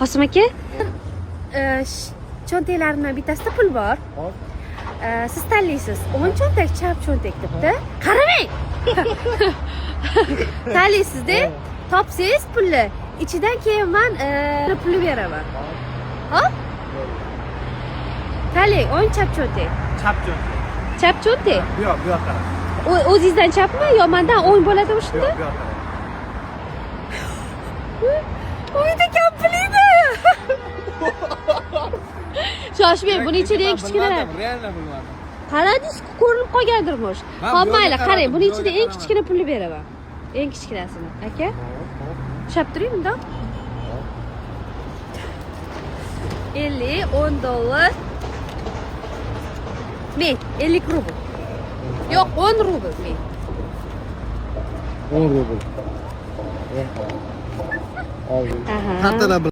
Qosim aka, cho'ntaklarimdan bittasida pul bor. Hop. Siz tanlaysiz. O'ng cho'ntak, chap cho'ntak debdi. Qaramang. Tanlaysiz-da. Topsangiz pulni, ichidan keyin men pulni beraman. Hop? Tanlang, o'ng chap cho'ntak. Chap cho'ntak. Chap cho'ntak. Bu yoqqa qarang. O'zingizdan chapmi yo mendan o'ng bo'ladimi shunda? Bu yoqqa qarang. Uyda kam pulingni. Shoshmang, buning ichida eng kichkina. Realno bilmadim. Qaradingiz, ko'rinib qolgandirmish. Xo'p, mayli, qarang, buning ichida eng kichkina pulni beraman. Eng kichkinasini, aka. Tushab turing bundoq. 50, 10 dollar. Men 50 rubl. Yo'q, 10 rubl men. 10 rubl. Oldim. Aha. Qantalar